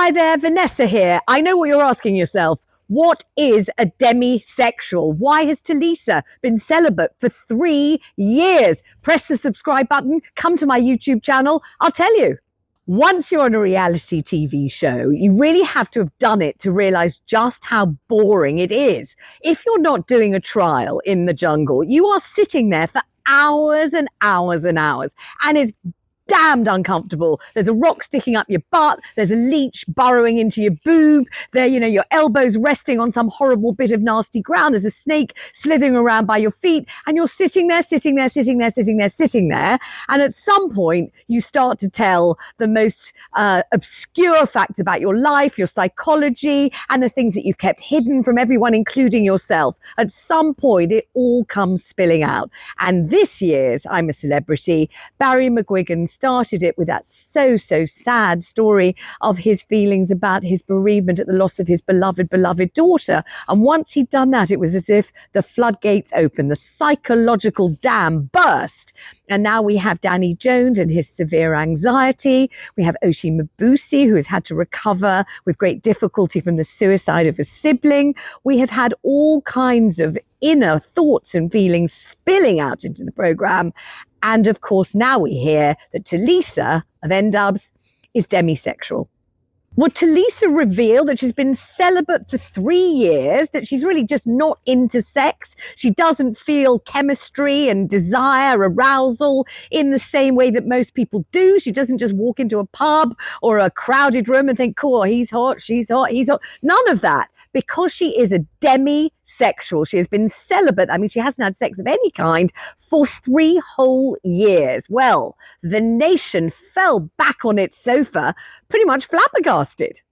Hi there, Vanessa here. I know what you're asking yourself. What is a demisexual? Why has Tulisa been celibate for 3 years? Press the subscribe button, come to my YouTube channel, I'll tell you. Once you're on a reality TV show, you really have to have done it to realize just how boring it is. If you're not doing a trial in the jungle, you are sitting there for hours and hours and hours, and it's damned uncomfortable. There's a rock sticking up your butt. There's a leech burrowing into your boob. There, your elbows resting on some horrible bit of nasty ground. There's a snake slithering around by your feet, and you're sitting there. And at some point, you start to tell the most obscure facts about your life, your psychology, and the things that you've kept hidden from everyone, including yourself. At some point, it all comes spilling out. And this year's I'm a Celebrity, Barry McGuigan started it with that so sad story of his feelings about his bereavement at the loss of his beloved daughter. And once he'd done that, it was as if the floodgates opened, the psychological dam burst. And now we have Danny Jones and his severe anxiety. We have Oshie Mabuse, who has had to recover with great difficulty from the suicide of a sibling. We have had all kinds of inner thoughts and feelings spilling out into the program. And of course, now we hear that Tulisa of N-Dubs is demisexual. Would Tulisa reveal that she's been celibate for 3 years, that she's really just not into sex? She doesn't feel chemistry and desire, arousal in the same way that most people do. She doesn't just walk into a pub or a crowded room and think, cool, he's hot, she's hot, he's hot. None of that. Because she is a demisexual. She has been celibate. I mean, she hasn't had sex of any kind for 3 whole years. Well, the nation fell back on its sofa, pretty much flabbergasted.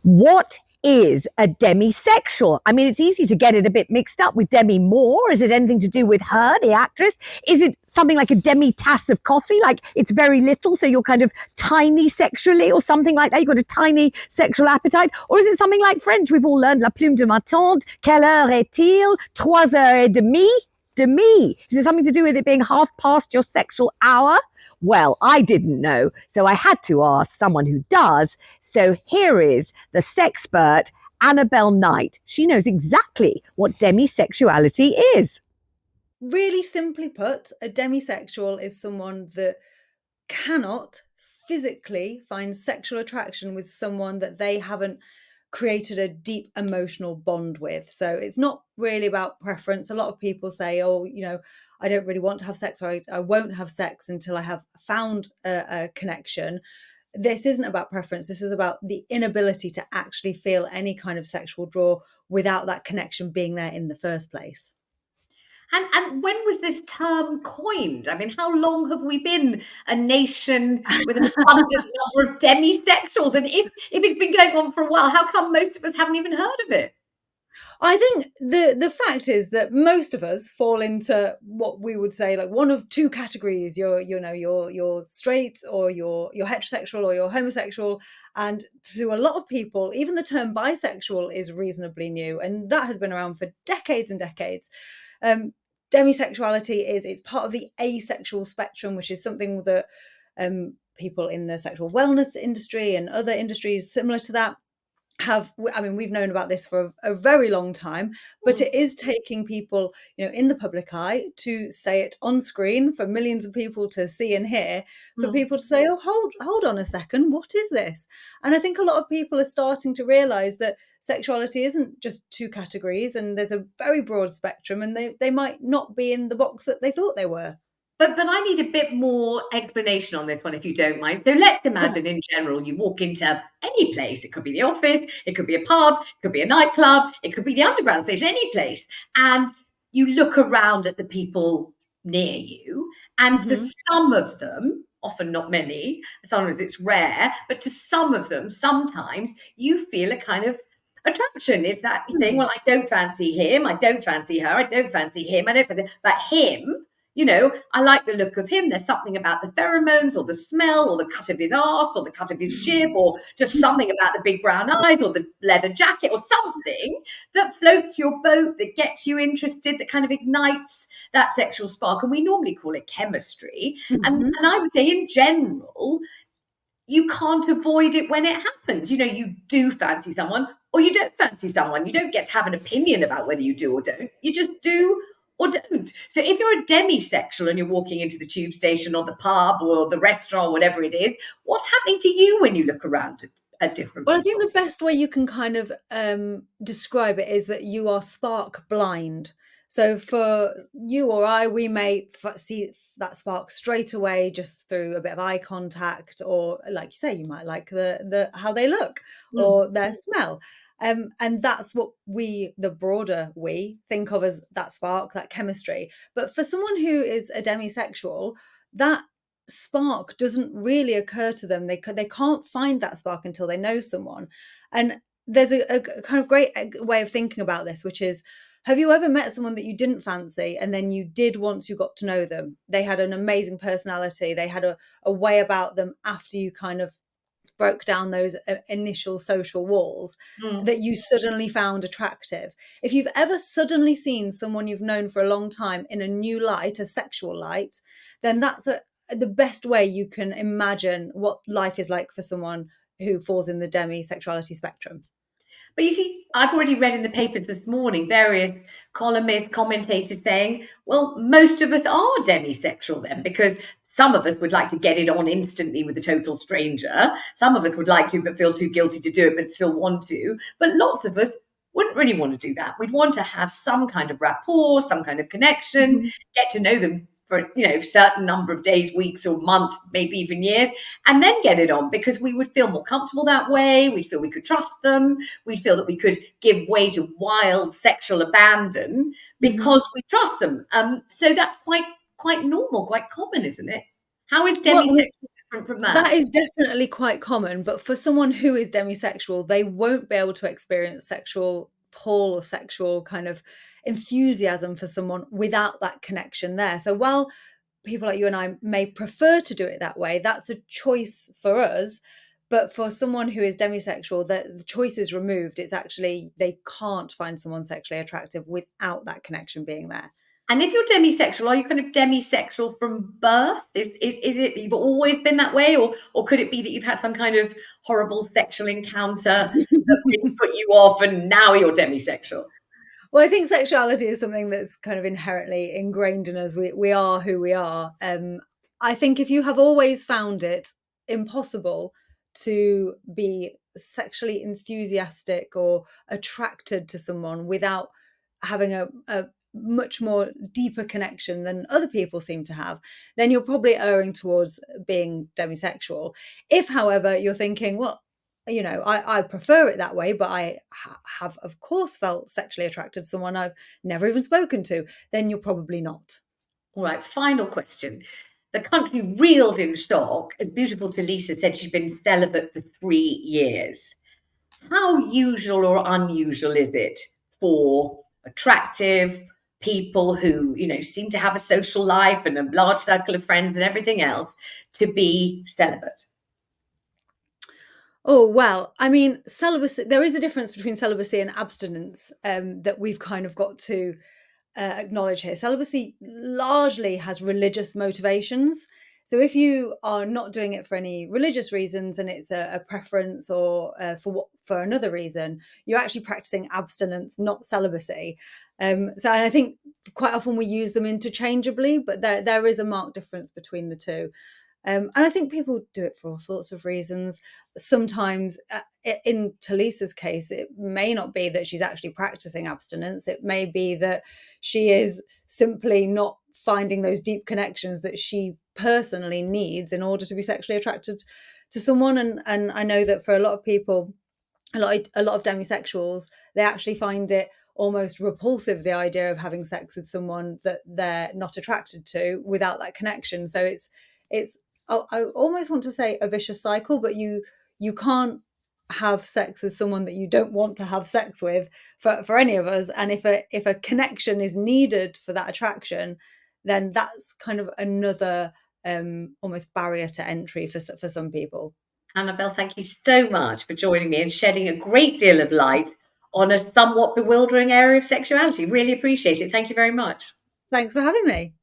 What is a demisexual? I mean, it's easy to get it a bit mixed up with Demi Moore. Is it anything to do with her, the actress? Is it something like a demi-tasse of coffee? Like it's very little, so you're kind of tiny sexually or something like that? You've got a tiny sexual appetite? Or is it something like French? We've all learned La plume de ma tante. Quelle heure est-il? 3 heures et demie. Demi. Is it something to do with it being half past your sexual hour? Well, I didn't know, so I had to ask someone who does. So here is the sexpert, Annabelle Knight. She knows exactly what demisexuality is. Really simply put, a demisexual is someone that cannot physically find sexual attraction with someone that they haven't created a deep emotional bond with. So it's not really about preference. A lot of people say, oh, I don't really want to have sex, or I won't have sex until I have found a connection. This isn't about preference. This is about the inability to actually feel any kind of sexual draw without that connection being there in the first place. And when was this term coined? I mean, how long have we been a nation with an abundant number of demisexuals? And if it's been going on for a while, how come most of us haven't even heard of it? I think the fact is that most of us fall into what we would say like one of two categories. You're straight, or you're heterosexual, or you're homosexual. And to a lot of people, even the term bisexual is reasonably new, and that has been around for decades and decades. Demisexuality it's part of the asexual spectrum, which is something that people in the sexual wellness industry and other industries similar to that we've known about this for a very long time, but it is taking people, in the public eye to say it on screen for millions of people to see and hear, for people to say, oh, hold on a second, what is this? And I think a lot of people are starting to realize that sexuality isn't just two categories, and there's a very broad spectrum, and they might not be in the box that they thought they were. But I need a bit more explanation on this one, if you don't mind. So let's imagine in general, you walk into any place. It could be the office, it could be a pub, it could be a nightclub, it could be the underground station, any place. And you look around at the people near you, and for some of them, often not many, sometimes it's rare, but to some of them, sometimes you feel a kind of attraction. Is that thing, well, I don't fancy him, I don't fancy her, I don't fancy him, I don't fancy, but him, I like the look of him. There's something about the pheromones or the smell or the cut of his arse or the cut of his jib or just something about the big brown eyes or the leather jacket or something that floats your boat, that gets you interested, that kind of ignites that sexual spark. And we normally call it chemistry. And I would say in general, you can't avoid it when it happens. You do fancy someone or you don't fancy someone. You don't get to have an opinion about whether you do or don't. You just do or don't. So if you're a demisexual and you're walking into the tube station or the pub or the restaurant or whatever it is, what's happening to you when you look around at different Well, people? I think the best way you can kind of describe it is that you are spark blind. So for you or I, we may see that spark straight away just through a bit of eye contact, or like you say, you might like the how they look or their smell. And that's what the broader we think of as that spark, that chemistry. But for someone who is a demisexual, that spark doesn't really occur to them. They can't find that spark until they know someone. And there's a kind of great way of thinking about this, which is, have you ever met someone that you didn't fancy and then you did once you got to know them? They had an amazing personality. They had a way about them after you kind of broke down those initial social walls that you suddenly found attractive. If you've ever suddenly seen someone you've known for a long time in a new light, a sexual light, then that's the best way you can imagine what life is like for someone who falls in the demisexuality spectrum. But you see, I've already read in the papers this morning various columnists, commentators saying, well, most of us are demisexual then, because some of us would like to get it on instantly with a total stranger. Some of us would like to, but feel too guilty to do it, but still want to. But lots of us wouldn't really want to do that. We'd want to have some kind of rapport, some kind of connection, get to know them for a certain number of days, weeks or months, maybe even years, and then get it on, because we would feel more comfortable that way. We'd feel we could trust them. We'd feel that we could give way to wild sexual abandon because we trust them. So that's quite normal, quite common, isn't it? How is demisexual different from that? That is definitely quite common, but for someone who is demisexual, they won't be able to experience sexual pull or sexual kind of enthusiasm for someone without that connection there. So while people like you and I may prefer to do it that way, that's a choice for us. But for someone who is demisexual, the choice is removed. It's actually, they can't find someone sexually attractive without that connection being there. And if you're demisexual, are you kind of demisexual from birth? Is it you've always been that way, or could it be that you've had some kind of horrible sexual encounter that really put you off and now you're demisexual? Well, I think sexuality is something that's kind of inherently ingrained in us. We are who we are. I think if you have always found it impossible to be sexually enthusiastic or attracted to someone without having a much more deeper connection than other people seem to have, then you're probably erring towards being demisexual. If, however, you're thinking, well, I prefer it that way, but I have, of course, felt sexually attracted to someone I've never even spoken to, then you're probably not. All right, final question. The country reeled in shock as beautiful Tulisa said she'd been celibate for 3 years. How usual or unusual is it for attractive people who, seem to have a social life and a large circle of friends and everything else to be celibate? Oh, well, I mean, celibacy, there is a difference between celibacy and abstinence that we've kind of got to acknowledge here. Celibacy largely has religious motivations. So if you are not doing it for any religious reasons and it's a preference or for another reason, you're actually practicing abstinence, not celibacy. And I think quite often we use them interchangeably, but there is a marked difference between the two. And I think people do it for all sorts of reasons. Sometimes in Tulisa's case, it may not be that she's actually practicing abstinence. It may be that she is simply not finding those deep connections that she personally needs in order to be sexually attracted to someone. And I know that for a lot of people, a lot of demisexuals, they actually find it almost repulsive, the idea of having sex with someone that they're not attracted to without that connection. So it's I almost want to say a vicious cycle, but you can't have sex with someone that you don't want to have sex with for any of us. And if a connection is needed for that attraction, then that's kind of another almost barrier to entry for some people. Annabelle, thank you so much for joining me and shedding a great deal of light on a somewhat bewildering area of sexuality. Really appreciate it. Thank you very much. Thanks for having me.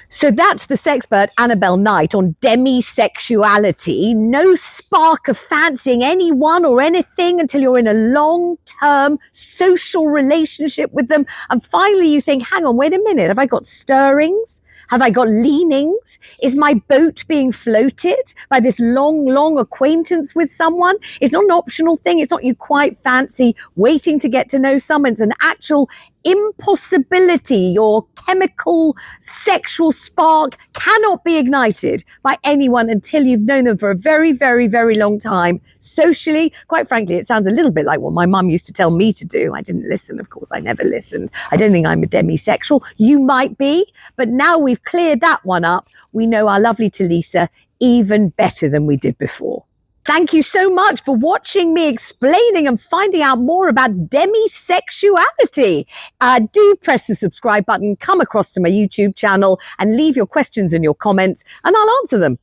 So that's the sexpert Annabelle Knight on demisexuality. No spark of fancying anyone or anything until you're in a long-term social relationship with them. And finally you think, hang on, wait a minute, have I got stirrings? Have I got leanings? Is my boat being floated by this long acquaintance with someone? It's not an optional thing. It's not you quite fancy waiting to get to know someone. It's an actual impossibility. Your chemical sexual spark cannot be ignited by anyone until you've known them for a very, very, very long time. Socially, quite frankly, it sounds a little bit like what my mum used to tell me to do. I didn't listen, of course. I never listened. I don't think I'm a demisexual. You might be, but now we've cleared that one up. We know our lovely Tulisa even better than we did before. Thank you so much for watching me explaining and finding out more about demisexuality. Do press the subscribe button, come across to my YouTube channel and leave your questions and your comments and I'll answer them.